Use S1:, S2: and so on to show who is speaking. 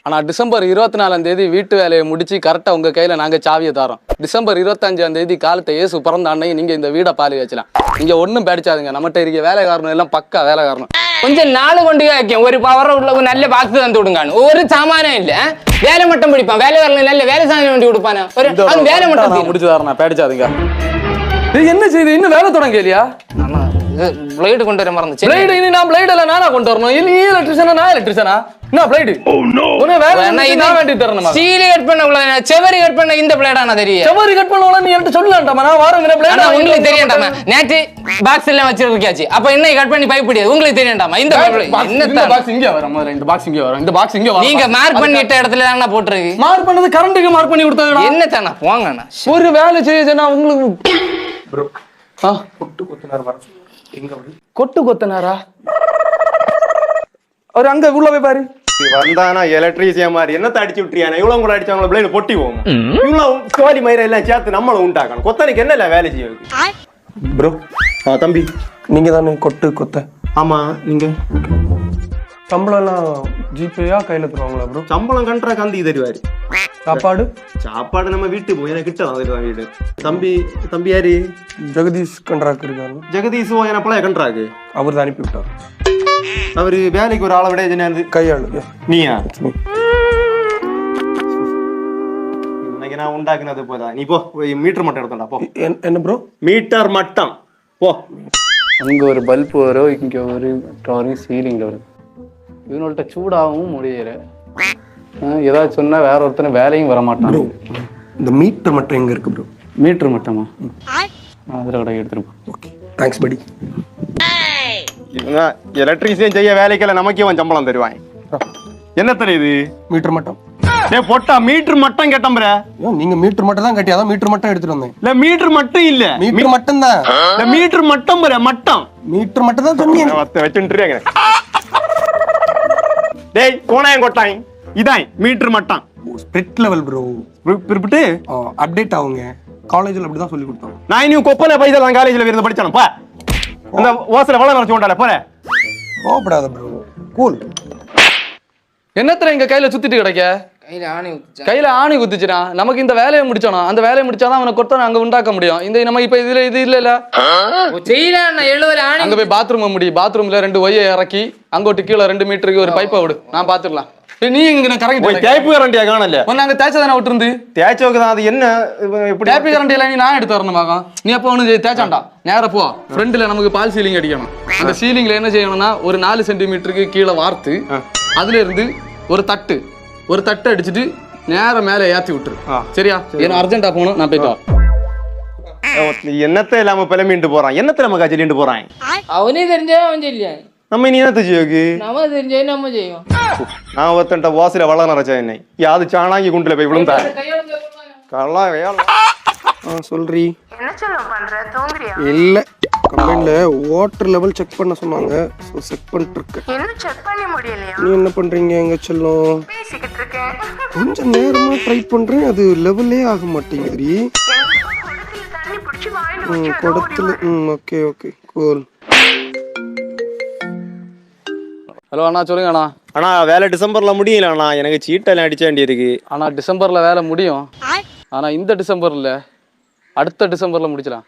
S1: ஆனா டிசம்பர் 24 வீட்டு வேலையை முடிச்சு கரெக்டா உங்க கையில நாங்க சாவியை தரோம். டிசம்பர் 25 காலத்தை இயேசு பிறந்த அன்னைக்கு நீங்க இந்த வீடை பாலி வச்சலாம். நீங்க ஒன்னும் பேடிச்சாதுங்க. நம்மகிட்ட இருக்க வேலைக்காரணும் எல்லாம் பக்கா வேலைக்காரணும்.
S2: கொஞ்சம் நாள் கொண்டு வைக்கும் ஒரு பவர் உள்ள நல்ல பாக்ஸ் தந்து விடுங்க. ஒரு சாமானம் இல்ல வேலை மட்டும் பிடிப்பான். வேலை வரல நல்ல வேலை சாமான் வேண்டி கொடுப்பானே வேலை மட்டும்
S1: முடிச்சு தரேன். பேடிச்சாதுங்க. என்ன செய்து இன்னும் வேலை தொடங்கலையா?
S2: பிளேடு கொண்டு வர மறந்துச்சு.
S1: பிளேடு இனி நான் பிளேடு எல்லாம் நானா கொண்டு வரணும். நீ எலக்ட்ரிஷியனா நான் எலக்ட்ரிஷியனா? என்ன பிளேடு? உன்னை வேற நான் வேண்டி தரணுமா?
S2: ஸ்டீல் கட் பண்ண உள்ள செவரி கட் பண்ண இந்த பிளேடானா தெரியும்.
S1: செவரி கட் பண்ண உள்ள நீ என்கிட்ட சொல்லலாம்டா. நான் வாரங்கற பிளேட்
S2: உங்களுக்கு தெரியாண்டாமா. நேத்து பாக்ஸ் எல்லாம் வச்சிருக்காச்சு. அப்ப என்ன கட் பண்ணி பைப் பிடியாது. உங்களுக்கு தெரியாண்டாமா. இந்த
S1: என்ன பாக்ஸ் இங்க வர மாதிரி இந்த பாக்ஸ் இங்க வர. இந்த பாக்ஸ் இங்க வர.
S2: நீங்க மார்க் பண்ணிட்ட இடத்துல தான போட்டுருக்கு.
S1: மார்க் பண்ணது கரண்ட்க்கு மார்க் பண்ணி கொடுத்தாங்கடா.
S2: என்ன தானா போங்கண்ணா.
S1: ஒரு வேலை செய்யனா உங்களுக்கு bro.
S3: கொட்டு கொத்தனார் வர எங்க வந்து
S1: கொட்டு கொத்தனாரா? அவர் அங்க உள்ள போய் பாரு.
S3: வந்தானா எலக்ட்ரிஷியன் மாதிரி என்னத்த அடிச்சு விட்டுறியானே. இவ்வளவு கூட அடிச்சவங்கள பிளேடு பொட்டி போகும். இவ்வளவு கோழி மயிரை எல்லாம் சேர்த்து நம்மள உண்டாக்கணும். கொத்தனைக்கு என்ன வேலை செய்ய ப்ரோ? தம்பி நீங்க தானே கொட்டு கொத்த? ஆமா நீங்க. சம்பளம் எல்லாம் ஜிபேயா கையில தருவாங்களா ப்ரோ? சம்பளம் கண்டா கந்தி தருவாரு. சாப்பாடு சாப்பாடு நம்ம வீட்டுக்கு போய் எனக்கு கிட்ட வந்துடுவாங்க வீடு. தம்பி தம்பி யாரு? ஜெகதீஷ் கண்ட்ராக்ட் இருக்காரு. ஜெகதீஷ் எனப்பெல்லாம் கண்ட்ராக்கு அவர் தான் அனுப்பி விட்டார். அவரு வேலைக்கு ஒரு ஆளை விட கையாளு. நீயா? இன்னைக்கு நான் உண்டாக்குனது போதா. நீ போ மீட்டர் மட்டம் எடுத்தா போ. என்ன ப்ரோ? மீட்டர் மட்டம் போ.
S1: அங்க ஒரு பல்ப் வரும், இங்க ஒரு டாரி சீலிங்ல வரும். இவனோட சூடாகவும் முடியல. ஏதாவது சொன்னா வேற ஒருத்தன வேலையும் வர மாட்டான்.
S3: இந்த மீட்டர் மட்டும் எங்க இருக்கு ப்ரோ?
S1: மீட்டர் மட்டுமா? அதுல கடை எடுத்துருப்போம்.
S3: ஓகே தேங்க்ஸ் படி. எலக்ட்ரிஷியன் செய்ய வேலைக்கெல்லாம் நமக்கே அவன் சம்பளம் தருவான். என்ன தெரியுது? மீட்டர் மட்டும். டேய் பொட்டா மீட்டர் மட்டும் கேட்டம்பற. நீங்க மீட்டர் மட்டும் தான் கட்டி அதான் மீட்டர் மட்டும் எடுத்துட்டு வந்தேன். இல்ல மீட்டர் மட்டும் இல்ல. மீட்டர் மட்டும் தான். இல்ல மீட்டர் மட்டும் பர மட்டம். மீட்டர் மட்டும் தான் சொன்னீங்க. வச்சிட்டுறீங்க. டேய் கோணாயம் கொட்டாய். இதான் மீட்டர் மட்டம். Spirit level bro. பிரிப்பிட்டு அப்டேட் ஆவுங்க. காலேஜ்ல அப்படி தான் சொல்லி கொடுத்தாங்க. நான் இன்னும் கொப்பன பைசா நான் காலேஜ்ல இருந்து படிச்சானே பா. அந்த வாசல வள வர சொண்டால போறே. கோபப்படாத ப்ரோ. கூல்.
S1: என்னத்துல எங்க கையில சுத்திட்டு கிடக்க? கையில ஆணி குத்துச்சுனா நமக்கு இந்த வேலையை முடிச்சோம். அந்த வேலையை முடிச்சாதான் அவனை கொத்த அங்க உண்டாக்க முடியும். இந்த நம்ம இப்ப இதுல இது இல்ல அங்க போய் பாத்ரூம் முடி. பாத்ரூம்ல 2 ஒய்யை இறக்கி அங்கோட்டு கீழே 2 மீட்டருக்கு ஒரு பைப்பை விடு. நான் பாத்துக்கலாம். நீ இங்க கரெக்ட்
S3: டேப் கரண்டியா காணல.
S1: நாங்க தேய்ச்சதானே விட்டுருந்து.
S3: தேய்ச்சோக்கு தான். அது என்ன இப்படி
S1: டேப் கரண்டி எல்லாம் நான் எடுத்து வரணுமாங்க. நீ அப்ப ஒண்ணு தேய்ச்சாண்டா நேரா போ. ஃப்ரண்ட்ல நமக்கு பால் சீலிங் அடிக்கணும். அந்த சீலிங்ல என்ன செய்யணும்னா ஒரு 4 சென்டிமீட்டருக்கு கீழே வார்த்து அதுல இருந்து ஒரு தட்டு அடிச்சுட்டு நேர மேல ஏத்தி விட்டுரு. சரியா? ஏன்னா அர்ஜென்டா போகணும். நான் போயிட்டு வரேன்.
S3: என்னத்தை இல்லாம பிளம்பிட்டு போறான். என்னத்தை நமக்கு சொல்லிட்டு போறான்.
S2: அவனே தெரிஞ்சா அவன் சொல்லியா.
S3: நம்ம இனி என்னத்தை செய்யோக்கு?
S2: நம்ம தெரிஞ்சா நம்ம செய்யும்.
S3: நான் ஒருத்தன்ட்ட வாசல வள நரைச்சா என்னை யாது சாணாங்கி குண்டுல போய் விழுந்தா கள்ளா சொல்றீ.
S4: என்ன சொல்ல பண்ற? தூங்குறியா?
S3: இல்ல கம்பெனில வாட்டர் லெவல் செக் பண்ண சொன்னாங்க. சோ செக் பண்ணிட்டு இருக்கேன்.
S4: இன்னும் செக் பண்ண முடியலையா?
S3: நீ என்ன பண்றீங்க? எங்க செல்லும்
S4: பேசிக்கிட்டு இருக்கேன்.
S3: கொஞ்ச நேரமா ட்ரை பண்றேன். அது லெவலே ஆக மாட்டேங்குதுடி.
S4: குடத்துல தண்ணி புடிச்சு வாயில வச்சு
S3: குடத்துல. Okay okay cool.
S1: ஹலோ அண்ணா சொல்லுங்க அண்ணா.
S3: ஆனா வேலை டிசம்பர்ல முடியல அண்ணா. எனக்கு சீட்டெல்லாம் அடிச்ச வேண்டியிருக்கு.
S1: ஆனா டிசம்பர்ல வேலை முடியும். ஆனா இந்த டிசம்பர்ல அடுத்த டிசம்பர்ல முடிச்சிடலாம்.